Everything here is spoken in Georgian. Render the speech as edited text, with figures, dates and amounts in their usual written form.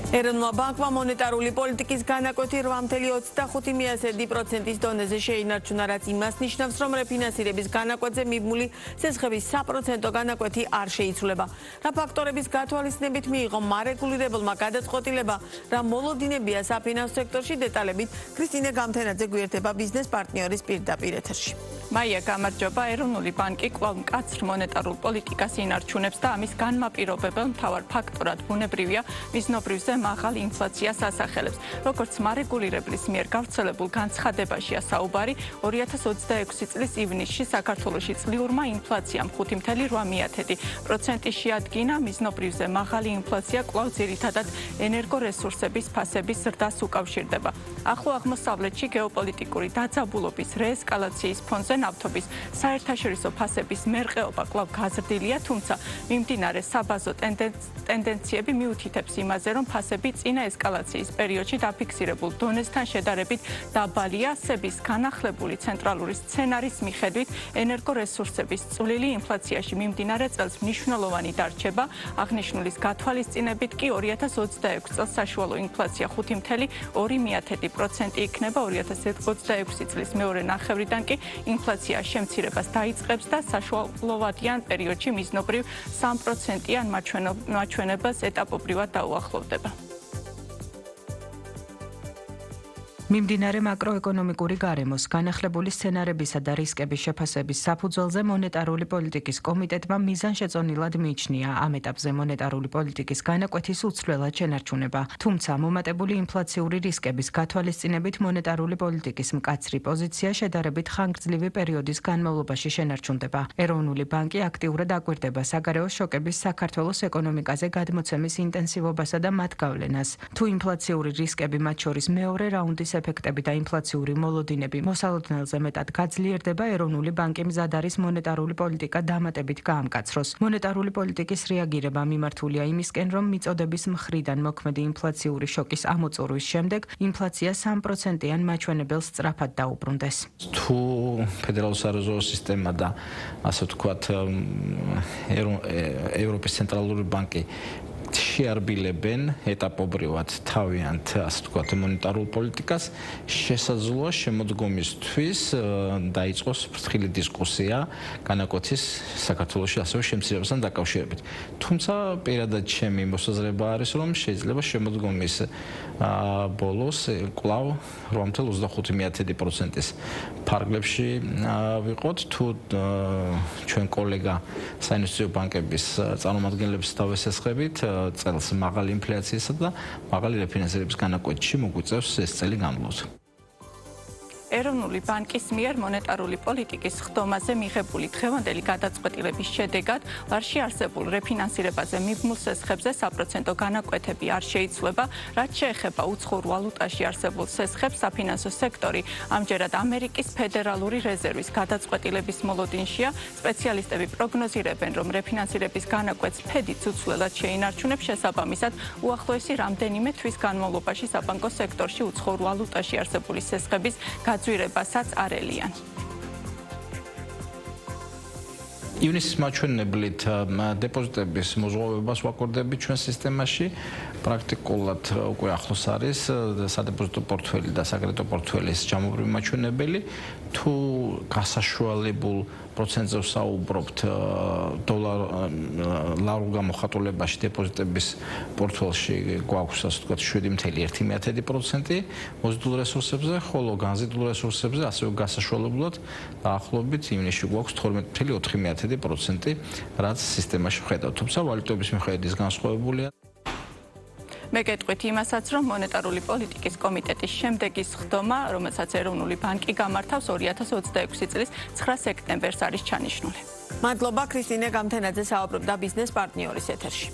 ეროვნულმა ბანკმა მონეტარული პოლიტიკის განაკვეთი 8.25%-ის დონეზე შეინარჩუნა, რაც იმას ნიშნავს, რომ რეფინანსირების განაკვეთზე მიბმული სესხების საპროცენტო განაკვეთი არ შეიცვლება. რა ფაქტორების გათვალისწინებით მიიღო მარეგულირებელმა გადაწყვეტილება, რა მოლოდინებია საფინანსო სექტორში, დეტალებით ქრისტინე გამთენაძე გვერდება ბიზნეს პარტნიორის პირდაპირ ეთერში. მაია, გამარჯობა. ეროვნული ბანკი კვლავ მკაცრ მონეტარულ პოლიტიკას ინარჩუნებს და ამის განმაპირობებელ მთავარ ფაქტორად ბუნებრივია მიზნობრივზე მაღალი ინფლაციას ასახელებს. Როგორც მარეგულირებლის მიერ გავრცელებულ განცხადებაშია საუბარი, 2026 წლის ივნისში საქართველოში წლიურმა ინფლაციამ 5.8% შეადგინა. მიზნობრივზე მაღალი ინფლაცია კვლავ ძირითადად ენერგორესურსების ფასების ზრდას უკავშირდება. ახლო აღმოსავლეთში გეოპოლიტიკური დაძაბულობის რეესკალაციის ფონზე ნავთობის საერთაშორისო ფასების მერყეობა კვლავ გაზრდილია, თუმცა მიმდინარე საბაზო ტენდენციები მიუთითებს იმაზე, რომ ფასები წინა ესკალაციის პერიოდში დაფიქსირებულ დონესთან შედარებით დაბალია. სების განახლებული ცენტრალური სცენარის მიხედვით ენერგორესურსების წვლილი ინფლაციაში მიმდინარე წელს მნიშვნელოვანი დარჩება. აღნიშნულის გათვალისწინებით კი 2026 წელს საშუალო ინფლაცია 5.2% იქნება. 2026 წლის მეორე ნახევრიდან კი ინფლაცია შემცირებას დაიწყებს და საშუალოვადიან პერიოდში მიზნობრივ 3%-იან მაჩვენებას ეტაპობრივად დაუახლოვდება. მიმდინარე მაკროეკონომიკური გარემოს, განახლებული სცენარებისა და რისკების შეფასების საფუძველზე მონეტარული პოლიტიკის კომიტეტმა მიზანშეწონილად მიიჩნია ამ ეტაპზე მონეტარული პოლიტიკის განაკვეთის უცვლელად შენარჩუნება. თუმცა მომატებული ინფლაციური რისკების გათვალისწინებით მონეტარული პოლიტიკის მკაცრი პოზიცია შედარებით ხანგრძლივი პერიოდის განმავლობაში შენარჩუნდება. ეროვნული ბანკი აქტიურად აკვირდება საგარეო შოკების საქართველოს ეკონომიკაზე გადმოცემის ინტენსივობასა და მათ გავლენას. თუ ინფლაციური რისკები, მათ შორის მეორე რაუნდის ეფექტები და ინფლაციური მოლოდინები მოსალოდნელზე მეტად გაძლიერდება, ეროვნული ბანკი მზად არის მონეტარული პოლიტიკა დამატებით გაამკაცროს. მონეტარული პოლიტიკის რეაგირება მიმართულია იმისკენ, რომ მიწოდების მხრიდან მოქმედი ინფლაციური შოკის ამოწურვის შემდეგ ინფლაცია 3%-იან მაჩვენებელს სწრაფად დაუბრუნდეს. თუ ფედერალური სარეზერვო სისტემა და ასე ვთქვათ ევროპის ცენტრალური ბანკი შეარბილებენ ეტაპობრივად თავიანთ, ასე ვთქვათ, მონეტარულ პოლიტიკას, შესაძლოა შემოდგომისთვის დაიწყოს ფრთხილი დისკუსია განაკვეთის საქართველოში ასევე შემცირებასთან დაკავშირებით. თუმცა პირადად ჩემი მოსაზრება არის, რომ შეიძლება შემოდგომის ბოლოს კვლავ 8.25%-ის ფარგლებში ვიყოთ, თუ ჩვენ კოლეგა საინვესტიციო ბანკების წარმომადგენლებს დავესესხებით, წელს მაღალი ინფლაციისა და მაღალი რეფინანსირების განაკვეთში მოგვიწევს ეს წელი გამლოს. ეროვნული ბანკის მიერ მონეტარული პოლიტიკის ხდომაზე მიღებული დღევანდელი გადაწყვეტილების შედეგად ლარში არსებულ რეფინანსირებაზე მიბმულ სესხებზე საპროცენტო განაკვეთები არ შეიცვლება. რაც შეეხება უცხოურ ვალუტაში არსებულ სესხებს, საფინანსო სექტორი ამჯერად ამერიკის ფედერალური რეზერვის გადაწყვეტილების მოლოდინშია. სპეციალისტები პროგნოზირებენ, რომ რეფინანსირების განაკვეთს ფედიც უცვლელად შეინარჩუნებს. შესაბამისად, უახლოესი რამდენიმე თვის განმავლობაში საბანკო სექტორში უცხოურ ვალუტაში არსებული სესხების გაძვირებასაც არ ელიან. ივნისის მაჩვენებლით დეპოზიტების მოზღვავებას ვაკორდებით ჩვენ სისტემაში. პრაქტიკულად უკვე ახლოს არის სადეპოზიტო პორტფელი და საკრედიტო პორტფელის ჯამობრივი მაჩვენებელი. თუ გასაშუალებულ პროცენტზე ვსაუბრობთ ლარულ გამოხატულებაში დეპოზიტების პორტფელში გვაქვს, ასე ვთქვათ, 7.1% მოზიდულ რესურსებზე, ხოლო განზიდულ რესურსებზე ასევე გასაშუალებლად დაახლოებით ივნისში გვაქვს 12.4%, რაც სისტემაში ვხედავთ. თუმცა ვალუტების მიხედვით ის განსხვავებულია. მეკეთყვით იმასაც, რომ მონეტარული პოლიტიკის კომიტეტის შემდეგის ხდომა, რომელსაც ეროვნული ბანკი გამართავს 2026 წლის 9 სექტემბერს არის ჩანიშნული. მადლობა ქრისტინე გამთენაძე საუბრობდა ბიზნეს პარტნიორის ეთერში.